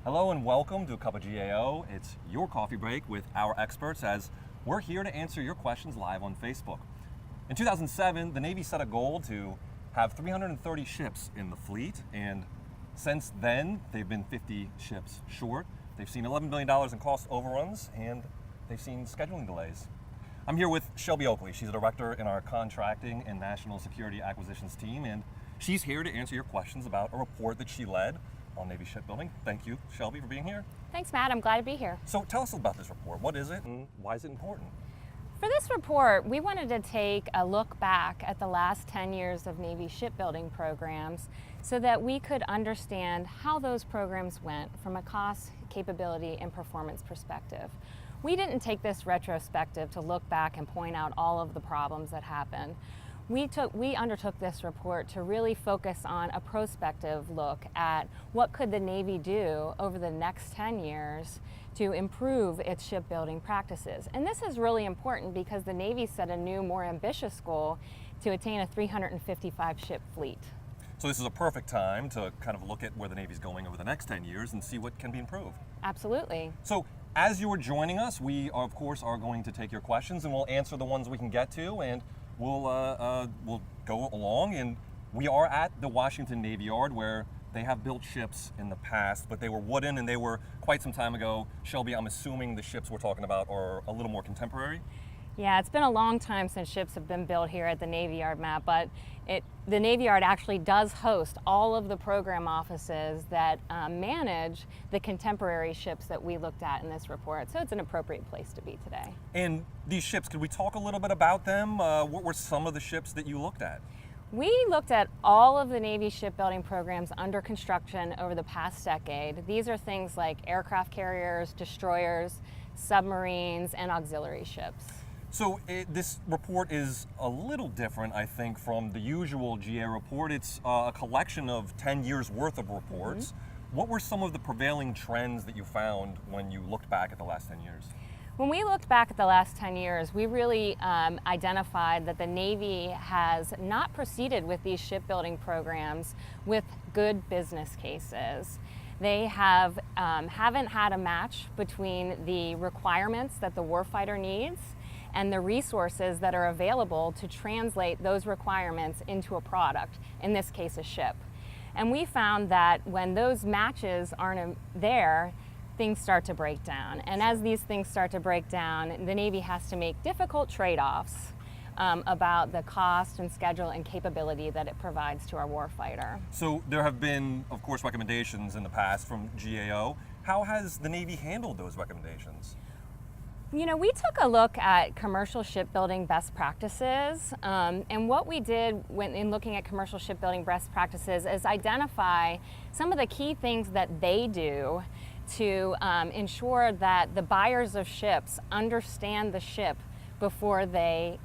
Hello and welcome to Cuppa GAO. It's your coffee break with our experts as we're here to answer your questions live on Facebook. In 2007, the Navy set a goal to have 330 ships in the fleet, and since then, they've been 50 ships short. They've seen $11 billion in cost overruns, and they've seen scheduling delays. I'm here with Shelby Oakley. She's a director in our contracting and national security acquisitions team, and she's here to answer your questions about a report that she led on Navy shipbuilding. Thank you, Shelby, for being here. Thanks, Matt. I'm glad to be here. So tell us about this report. What is it and why is it important? For this report, we wanted to take a look back at the last 10 years of Navy shipbuilding programs so that we could understand how those programs went from a cost, capability, and performance perspective. We didn't take this retrospective to look back and point out all of the problems that happened. We undertook this report to really focus on a prospective look at what could the Navy do over the next 10 years to improve its shipbuilding practices. And this is really important because the Navy set a new, more ambitious goal to attain a 355 ship fleet. So this is a perfect time to kind of look at where the Navy's going over the next 10 years and see what can be improved. Absolutely. So as you are joining us, we of course are going to take your questions and we'll answer the ones we can get to, and we'll go along. And we are at the Washington Navy Yard where they have built ships in the past, but they were wooden and they were quite some time ago. Shelby, I'm assuming the ships we're talking about are a little more contemporary? Yeah, it's been a long time since ships have been built here at the Navy Yard, Matt, but the Navy Yard actually does host all of the program offices that manage the contemporary ships that we looked at in this report, so it's an appropriate place to be today. And these ships, could we talk a little bit about them? What were some of the ships that you looked at? We looked at all of the Navy shipbuilding programs under construction over the past decade. These are things like aircraft carriers, destroyers, submarines, and auxiliary ships. So this report is a little different, I think, from the usual GA report. It's a collection of 10 years worth of reports. Mm-hmm. What were some of the prevailing trends that you found when you looked back at the last 10 years? When we looked back at the last 10 years, we really identified that the Navy has not proceeded with these shipbuilding programs with good business cases. They haven't had a match between the requirements that the warfighter needs and the resources that are available to translate those requirements into a product, in this case a ship. And we found that when those matches aren't there, things start to break down. And as these things start to break down, the Navy has to make difficult trade-offs about the cost and schedule and capability that it provides to our warfighter. So there have been, of course, recommendations in the past from GAO. How has the Navy handled those recommendations? You know, we took a look at commercial shipbuilding best practices, and what we did in looking at commercial shipbuilding best practices is identify some of the key things that they do to ensure that the buyers of ships understand the ship before they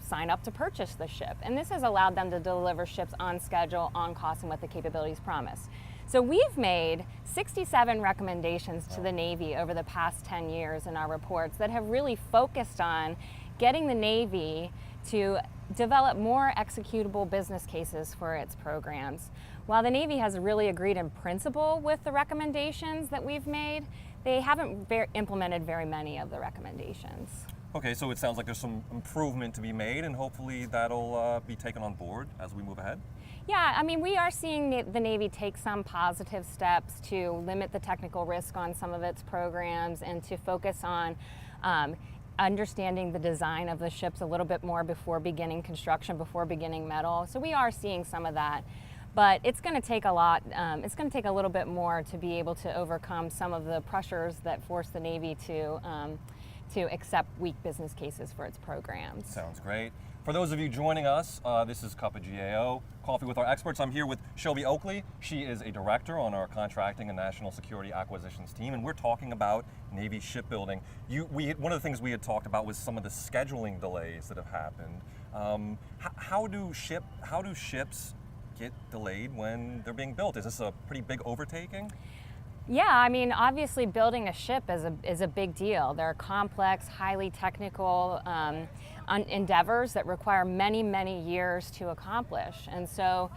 sign up to purchase the ship. And this has allowed them to deliver ships on schedule, on cost, and with the capabilities promised. So we've made 67 recommendations to the Navy over the past 10 years in our reports that have really focused on getting the Navy to develop more executable business cases for its programs. While the Navy has really agreed in principle with the recommendations that we've made, they haven't implemented very many of the recommendations. Okay, so it sounds like there's some improvement to be made, and hopefully that'll be taken on board as we move ahead. Yeah, I mean, we are seeing the Navy take some positive steps to limit the technical risk on some of its programs and to focus on understanding the design of the ships a little bit more before beginning construction, before beginning metal. So we are seeing some of that. But it's going to take a lot, it's going to take a little bit more to be able to overcome some of the pressures that force the Navy to accept weak business cases for its programs. Sounds great. For those of you joining us, this is Cuppa GAO, Coffee with our experts. I'm here with Shelby Oakley. She is a director on our contracting and national security acquisitions team, and we're talking about Navy shipbuilding. One of the things we had talked about was some of the scheduling delays that have happened. How do ships get delayed when they're being built? Is this a pretty big overtaking? Yeah, I mean, obviously building a ship is a big deal. They're complex, highly technical endeavors that require many, many years to accomplish. And so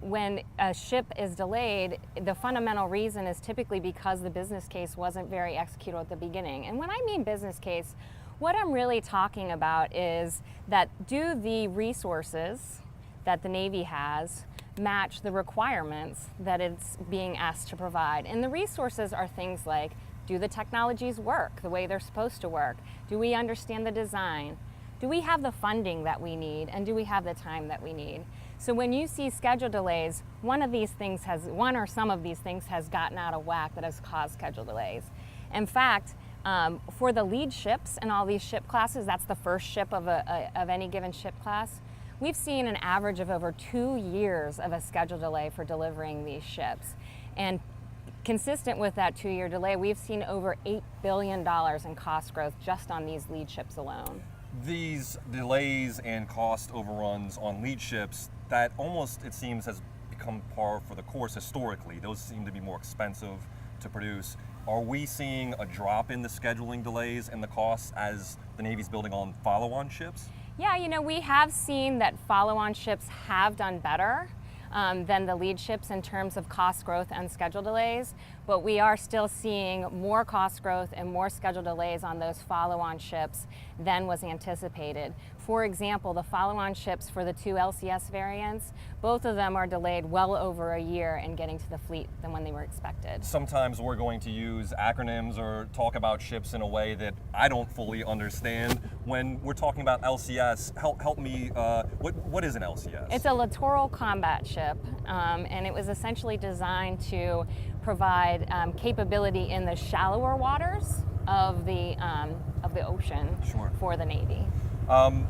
When a ship is delayed, the fundamental reason is typically because the business case wasn't very executable at the beginning. And when I mean business case, what I'm really talking about is that do the resources that the Navy has match the requirements that it's being asked to provide? And the resources are things like, do the technologies work the way they're supposed to work? Do we understand the design? Do we have the funding that we need? And do we have the time that we need? So when you see schedule delays, one or some of these things has gotten out of whack that has caused schedule delays. In fact, for the lead ships and all these ship classes, that's the first ship of any given ship class, we've seen an average of over 2 years of a schedule delay for delivering these ships. And consistent with that 2-year delay, we've seen over $8 billion in cost growth just on these lead ships alone. These delays and cost overruns on lead ships, that almost, it seems, has become par for the course historically. Those seem to be more expensive to produce. Are we seeing a drop in the scheduling delays and the costs as the Navy's building on follow-on ships? Yeah, we have seen that follow-on ships have done better than the lead ships in terms of cost growth and schedule delays, but we are still seeing more cost growth and more schedule delays on those follow-on ships than was anticipated. For example, the follow-on ships for the 2 LCS variants, both of them are delayed well over a year in getting to the fleet than when they were expected. Sometimes we're going to use acronyms or talk about ships in a way that I don't fully understand. When we're talking about LCS, help me, what is an LCS? It's a littoral combat ship, and it was essentially designed to provide capability in the shallower waters of the ocean. Sure. For the Navy.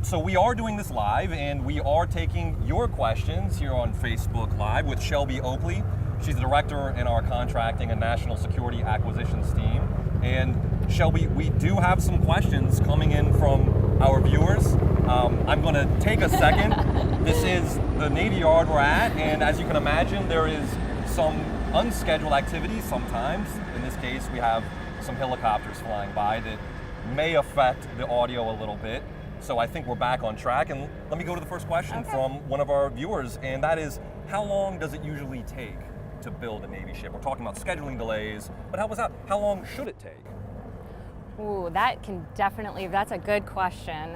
So we are doing this live, and we are taking your questions here on Facebook Live with Shelby Oakley. She's the director in our contracting and national security acquisitions team. And Shelby, we do have some questions coming in from our viewers. I'm going to take a second. This is the Navy Yard we're at, and as you can imagine, there is some unscheduled activity sometimes. In this case, we have some helicopters flying by that may affect the audio a little bit. So I think we're back on track, and let me go to the first question from one of our viewers, and that is, how long does it usually take to build a Navy ship? We're talking about scheduling delays, but help us out. How long should it take? Ooh, that's a good question.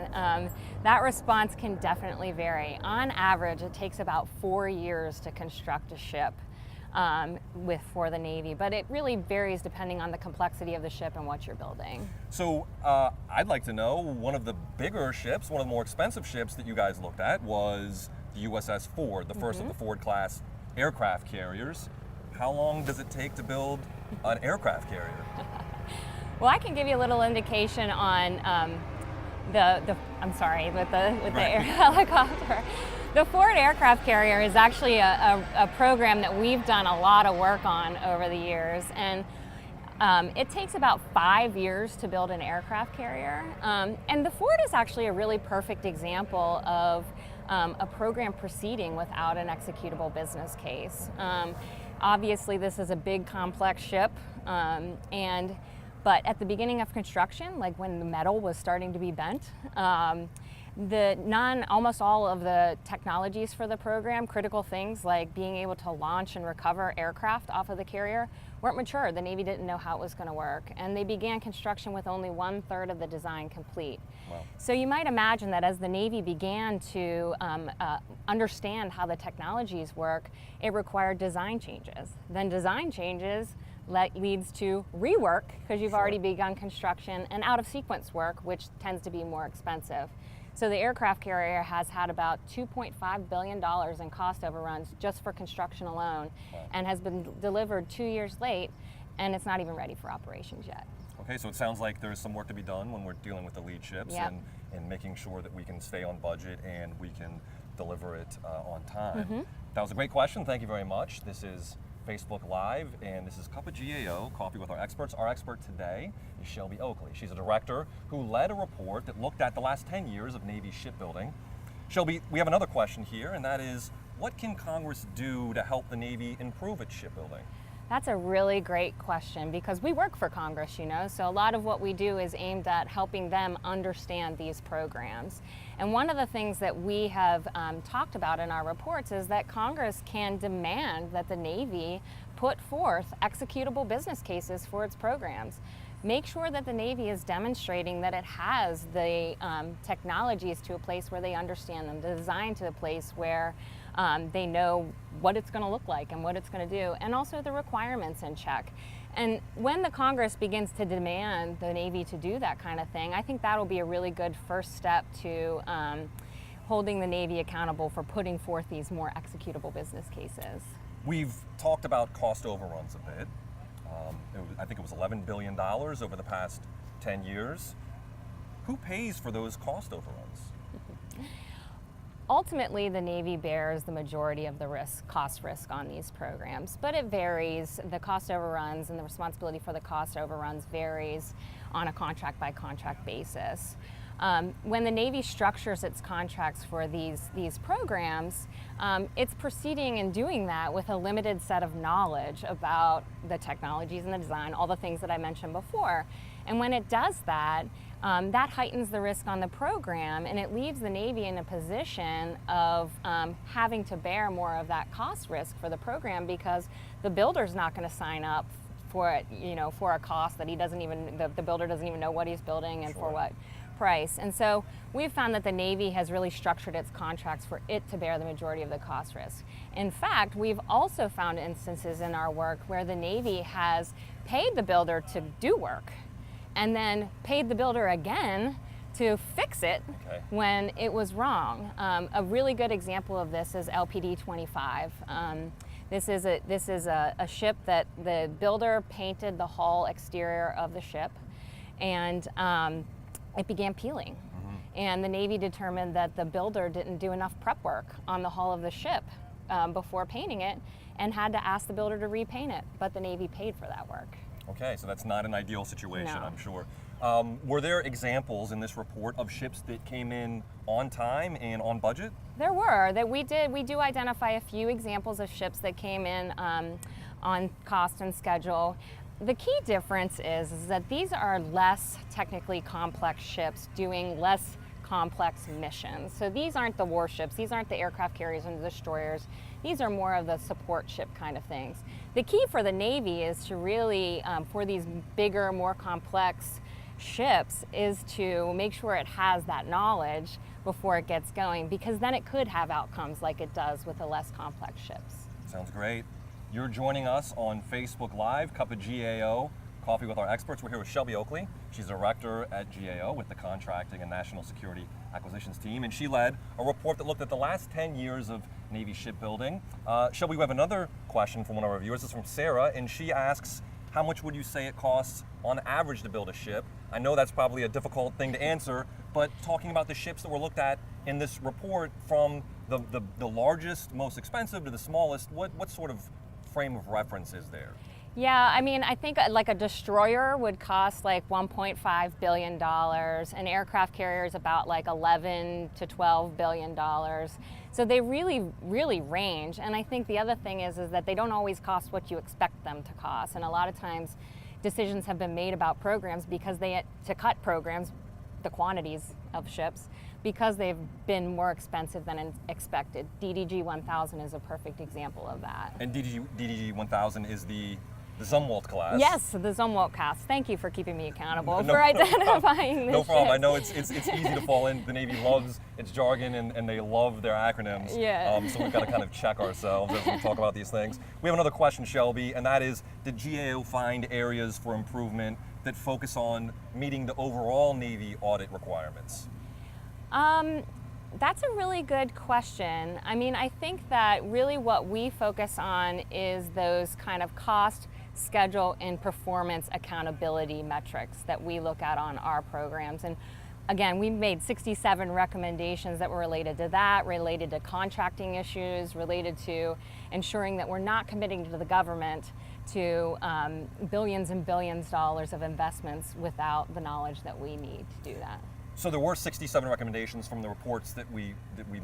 That response can definitely vary. On average, it takes about 4 years to construct a ship for the Navy, but it really varies depending on the complexity of the ship and what you're building. So I'd like to know, one of the bigger ships, one of the more expensive ships that you guys looked at was the USS Ford, the first of the Ford class aircraft carriers. How long does it take to build an aircraft carrier? Well, I can give you a little indication on the air helicopter. The Ford aircraft carrier is actually a program that we've done a lot of work on over the years, and it takes about 5 years to build an aircraft carrier. And the Ford is actually a really perfect example of a program proceeding without an executable business case. Obviously, this is a big, complex ship, but at the beginning of construction, like when the metal was starting to be bent, almost all of the technologies for the program, critical things like being able to launch and recover aircraft off of the carrier, weren't mature. The Navy didn't know how it was going to work, and they began construction with only 1/3 of the design complete. Wow. So you might imagine that as the Navy began to understand how the technologies work, it required design changes. Then design changes leads to rework, because you've already begun construction, and out of sequence work, which tends to be more expensive. So the aircraft carrier has had about $2.5 billion in cost overruns just for construction alone, and has been delivered 2 years late, and it's not even ready for operations yet. Okay, so it sounds like there's some work to be done when we're dealing with the lead ships, and making sure that we can stay on budget and we can deliver it on time. That was a great question. Thank you very much. This is Facebook Live, and this is Cuppa GAO, Coffee with our experts. Our expert today is Shelby Oakley. She's a director who led a report that looked at the last 10 years of Navy shipbuilding. Shelby, we have another question here, and that is, what can Congress do to help the Navy improve its shipbuilding? That's a really great question because we work for Congress, you know, so a lot of what we do is aimed at helping them understand these programs. And one of the things that we have talked about in our reports is that Congress can demand that the Navy put forth executable business cases for its programs. Make sure that the Navy is demonstrating that it has the technologies to a place where they understand them, the design to a place where they know what it's going to look like and what it's going to do, and also the requirements in check. And when the Congress begins to demand the Navy to do that kind of thing, I think that'll be a really good first step to holding the Navy accountable for putting forth these more executable business cases. We've talked about cost overruns a bit. I think it was $11 billion over the past 10 years. Who pays for those cost overruns? Ultimately, the Navy bears the majority of the cost risk on these programs, but it varies. The cost overruns and the responsibility for the cost overruns varies on a contract by contract basis. When the Navy structures its contracts for these programs, it's proceeding and doing that with a limited set of knowledge about the technologies and the design, all the things that I mentioned before. And when it does that, that heightens the risk on the program, and it leaves the Navy in a position of having to bear more of that cost risk for the program because the builder's not going to sign up for it, you know, for a cost that the builder doesn't even know what he's building and Sure. for what price. And so we've found that the Navy has really structured its contracts for it to bear the majority of the cost risk. In fact, we've also found instances in our work where the Navy has paid the builder to do work and then paid the builder again to fix it when it was wrong. A really good example of this is LPD 25. This is a ship that the builder painted the hull exterior of the ship, and it began peeling. And the Navy determined that the builder didn't do enough prep work on the hull of the ship before painting it and had to ask the builder to repaint it, but the Navy paid for that work. Okay, so that's not an ideal situation, No. I'm sure. Were there examples in this report of ships that came in on time and on budget? There were. We do identify a few examples of ships that came in on cost and schedule. The key difference is that these are less technically complex ships doing less complex missions. So these aren't the warships, these aren't the aircraft carriers and the destroyers. These are more of the support ship kind of things. The key for the Navy is to really, for these bigger, more complex ships, is to make sure it has that knowledge before it gets going, because then it could have outcomes like it does with the less complex ships. Sounds great. You're joining us on Facebook Live, Cuppa GAO, Coffee with Our Experts. We're here with Shelby Oakley. She's a director at GAO with the Contracting and National Security Acquisitions team, and she led a report that looked at the last 10 years of Navy shipbuilding. Shelby, we have another question from one of our viewers. This is from Sarah, and she asks, how much would you say it costs on average to build a ship? I know that's probably a difficult thing to answer, but talking about the ships that were looked at in this report, from the largest, most expensive to the smallest, what sort of frame of reference is there? Yeah, I mean, I think like a destroyer would cost like $1.5 billion. An aircraft carrier is about like $11 to $12 billion. So they really, really range. And I think the other thing is that they don't always cost what you expect them to cost. And a lot of times decisions have been made about programs because to cut programs, the quantities of ships, because they've been more expensive than expected. DDG 1000 is a perfect example of that. And DDG 1000 is the Zumwalt class. Yes, the Zumwalt class. Thank you for keeping me accountable for identifying this. No problem. Ship. I know it's easy to fall in. The Navy loves its jargon and they love their acronyms. Yeah. So we've got to kind of check ourselves as we talk about these things. We have another question, Shelby, and that is, did GAO find areas for improvement that focus on meeting the overall Navy audit requirements? That's a really good question. I mean, I think that really what we focus on is those kind of cost, schedule, and performance accountability metrics that we look at on our programs. And again, we made 67 recommendations that were related to that, related to contracting issues, related to ensuring that we're not committing to the government to billions and billions of dollars of investments without the knowledge that we need to do that. So there were 67 recommendations from the reports that we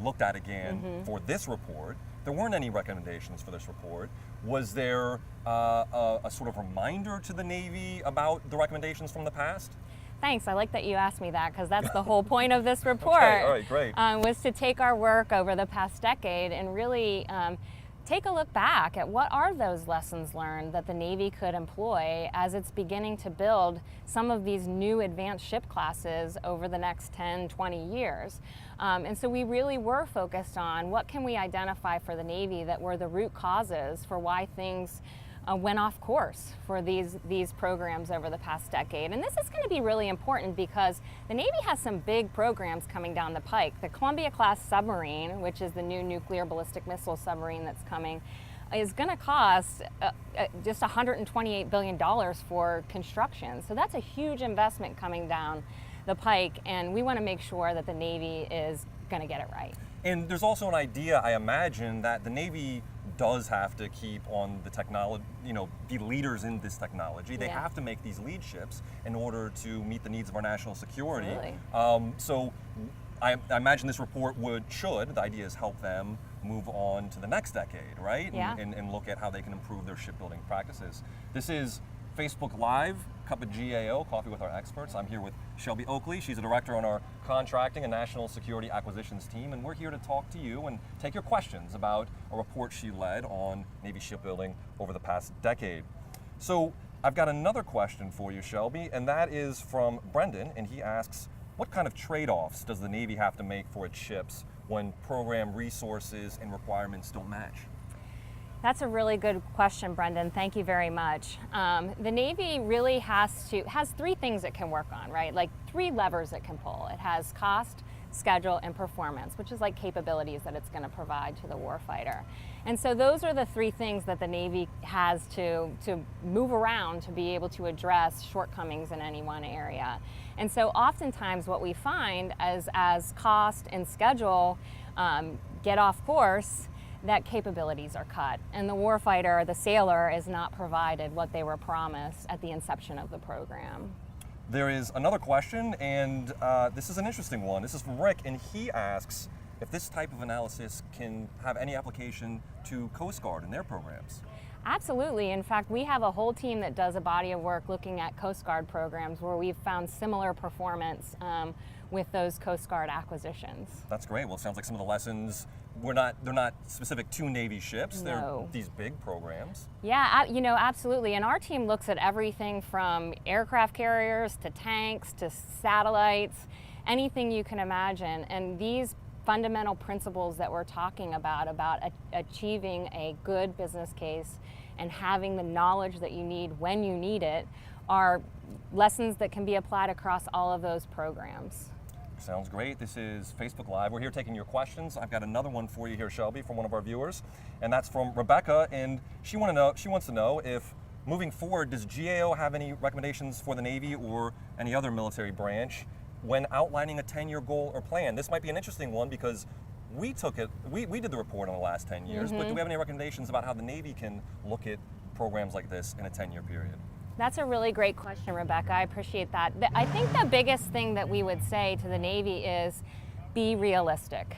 looked at again for this report. there weren't any recommendations for this report. Was there a sort of reminder to the Navy about the recommendations from the past? Thanks. I like that you asked me that, because that's the whole point of this report. Okay, all right, great. Was to take our work over the past decade and really take a look back at what are those lessons learned that the Navy could employ as it's beginning to build some of these new advanced ship classes over the next 10, 20 years. And so we really were focused on what can we identify for the Navy that were the root causes for why things went off course for these programs over the past decade. And this is going to be really important because the Navy has some big programs coming down the pike. The Columbia-class submarine, which is the new nuclear ballistic missile submarine that's coming, is going to cost just $128 billion for construction. So that's a huge investment coming down the pike, and we want to make sure that the Navy is going to get it right. And there's also an idea, I imagine, that the Navy does have to keep on the technology, be leaders in this technology. They have to make these lead ships in order to meet the needs of our national security. Absolutely. So I imagine this report should, the idea is help them move on to the next decade, right? Yeah. And look at how they can improve their shipbuilding practices. This is Facebook Live, Cuppa GAO, Coffee with our experts. I'm here with Shelby Oakley. She's a director on our contracting and national security acquisitions team, and we're here to talk to you and take your questions about a report she led on Navy shipbuilding over the past decade. So I've got another question for you, Shelby, and that is from Brendan, and he asks, what kind of trade-offs does the Navy have to make for its ships when program resources and requirements don't match? That's a really good question, Brendan. Thank you very much. The Navy really has three things it can work on, right? Like 3 levers it can pull. It has cost, schedule, and performance, which is like capabilities that it's going to provide to the warfighter. And so those are the 3 things that the Navy has to move around to be able to address shortcomings in any one area. And so oftentimes what we find as cost and schedule get off course, that capabilities are cut, and the warfighter, the sailor, is not provided what they were promised at the inception of the program. There is another question, and this is an interesting one. This is from Rick, and he asks if this type of analysis can have any application to Coast Guard and their programs. Absolutely. In fact, we have a whole team that does a body of work looking at Coast Guard programs where we've found similar performance with those Coast Guard acquisitions. That's great. Well, it sounds like some of the lessons, they're not specific to Navy ships. No. They're these big programs. Yeah, absolutely. And our team looks at everything from aircraft carriers to tanks to satellites, anything you can imagine. And these fundamental principles that we're talking about achieving a good business case and having the knowledge that you need when you need it, are lessons that can be applied across all of those programs. Sounds great. This is Facebook Live. We're here taking your questions. I've got another one for you here, Shelby, from one of our viewers, and that's from Rebecca, and she wants to know if, moving forward, does GAO have any recommendations for the Navy or any other military branch when outlining a 10-year goal or plan? This might be an interesting one because we did the report on the last 10 years, but do we have any recommendations about how the Navy can look at programs like this in a 10-year period? That's a really great question, Rebecca. I appreciate that. I think the biggest thing that we would say to the Navy is be realistic.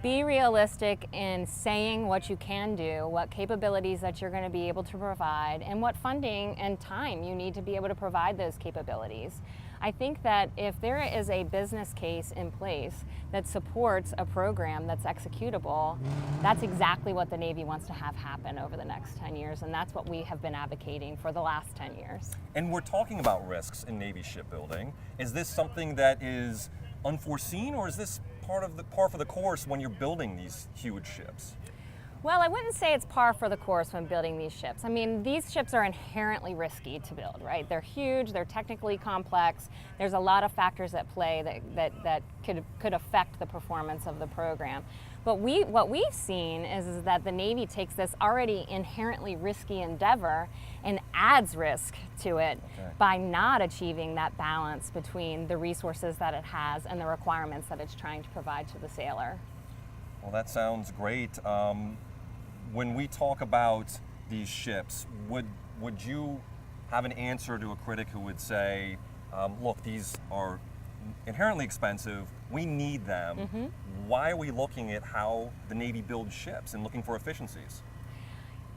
Be realistic in saying what you can do, what capabilities that you're going to be able to provide, and what funding and time you need to be able to provide those capabilities. I think that if there is a business case in place that supports a program that's executable, that's exactly what the Navy wants to have happen over the next 10 years, and that's what we have been advocating for the last 10 years. And we're talking about risks in Navy shipbuilding. Is this something that is unforeseen, or is this par for the course when you're building these huge ships? Well, I wouldn't say it's par for the course when building these ships. I mean, these ships are inherently risky to build, right? They're huge, they're technically complex. There's a lot of factors at play that could affect the performance of the program. But what we've seen is that the Navy takes this already inherently risky endeavor and adds risk to it by not achieving that balance between the resources that it has and the requirements that it's trying to provide to the sailor. Well, that sounds great. When we talk about these ships, would you have an answer to a critic who would say, look, these are inherently expensive. We need them. Why are we looking at how the Navy builds ships and looking for efficiencies?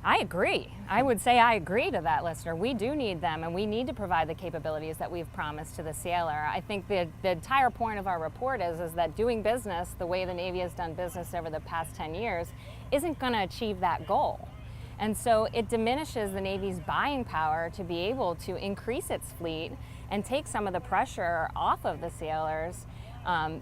I agree. I would say I agree to that, listener. We do need them, and we need to provide the capabilities that we've promised to the sailor. I think the entire point of our report is that doing business the way the Navy has done business over the past 10 years isn't going to achieve that goal. And so it diminishes the Navy's buying power to be able to increase its fleet and take some of the pressure off of the sailors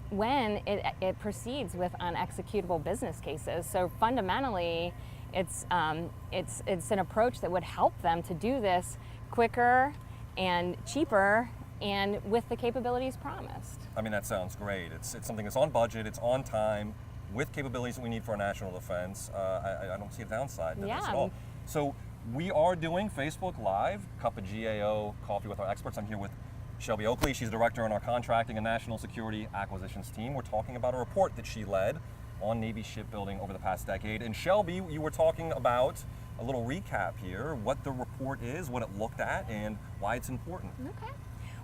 when it proceeds with unexecutable business cases. So fundamentally, it's an approach that would help them to do this quicker and cheaper and with the capabilities promised. I mean, that sounds great. It's something that's on budget, it's on time, with capabilities that we need for our national defense. I don't see a downside to this at all. So we are doing Facebook Live, Cuppa GAO Coffee with our experts. I'm here with Shelby Oakley. She's director on our contracting and national security acquisitions team. We're talking about a report that she led on Navy shipbuilding over the past decade. And Shelby, you were talking about a little recap here, what the report is, what it looked at, and why it's important. Okay.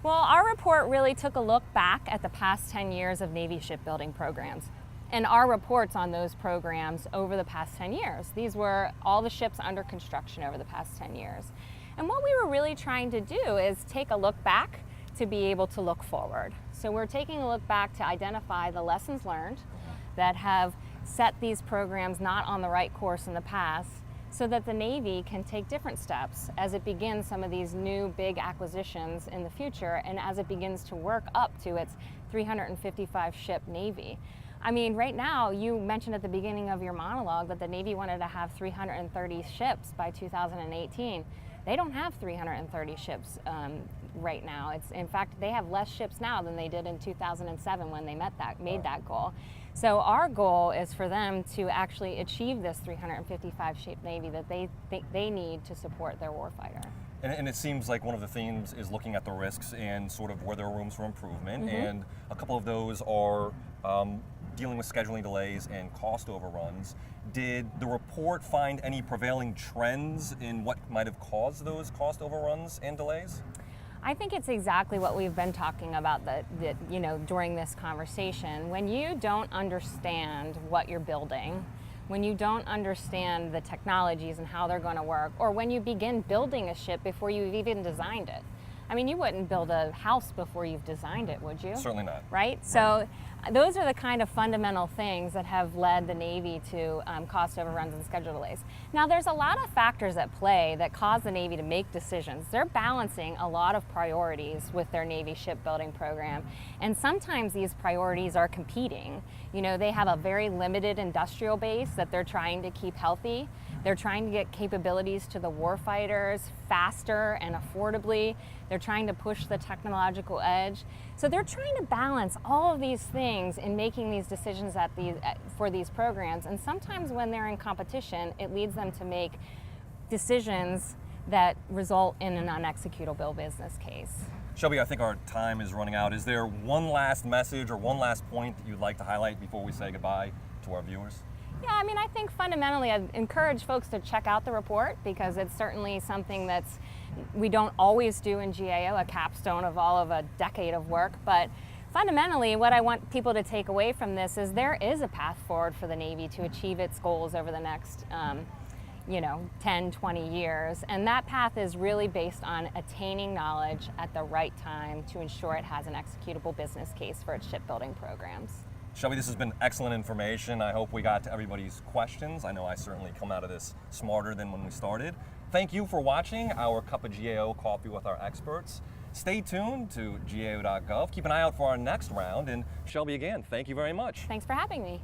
Well, our report really took a look back at the past 10 years of Navy shipbuilding programs and our reports on those programs over the past 10 years. These were all the ships under construction over the past 10 years. And what we were really trying to do is take a look back to be able to look forward. So we're taking a look back to identify the lessons learned that have set these programs not on the right course in the past, so that the Navy can take different steps as it begins some of these new big acquisitions in the future and as it begins to work up to its 355 ship Navy. I mean, right now, you mentioned at the beginning of your monologue that the Navy wanted to have 330 ships by 2018. They don't have 330 ships right now. In fact, they have less ships now than they did in 2007 when they made that goal. So our goal is for them to actually achieve this 355 ship Navy that they think they need to support their warfighter. And it seems like one of the themes is looking at the risks and sort of where there are rooms for improvement. And a couple of those are dealing with scheduling delays and cost overruns. Did the report find any prevailing trends in what might have caused those cost overruns and delays? I think it's exactly what we've been talking about during this conversation. When you don't understand what you're building, when you don't understand the technologies and how they're going to work, or when you begin building a ship before you've even designed it. I mean, you wouldn't build a house before you've designed it, would you? Certainly not. Right? So those are the kind of fundamental things that have led the Navy to cost overruns and schedule delays. Now, there's a lot of factors at play that cause the Navy to make decisions. They're balancing a lot of priorities with their Navy shipbuilding program, and sometimes these priorities are competing. You know, they have a very limited industrial base that they're trying to keep healthy. They're trying to get capabilities to the warfighters faster and affordably. They're trying to push the technological edge. So they're trying to balance all of these things in making these decisions for these programs. And sometimes when they're in competition, it leads them to make decisions that result in an unexecutable business case. Shelby, I think our time is running out. Is there one last message or one last point that you'd like to highlight before we say goodbye to our viewers? Yeah, I mean, I think fundamentally I'd encourage folks to check out the report because it's certainly something we don't always do in GAO, a capstone of all of a decade of work. But fundamentally, what I want people to take away from this is there is a path forward for the Navy to achieve its goals over the next 10, 20 years. And that path is really based on attaining knowledge at the right time to ensure it has an executable business case for its shipbuilding programs. Shelby, this has been excellent information. I hope we got to everybody's questions. I know I certainly come out of this smarter than when we started. Thank you for watching our Cuppa GAO Coffee with our experts. Stay tuned to GAO.gov. Keep an eye out for our next round. And Shelby, again, thank you very much. Thanks for having me.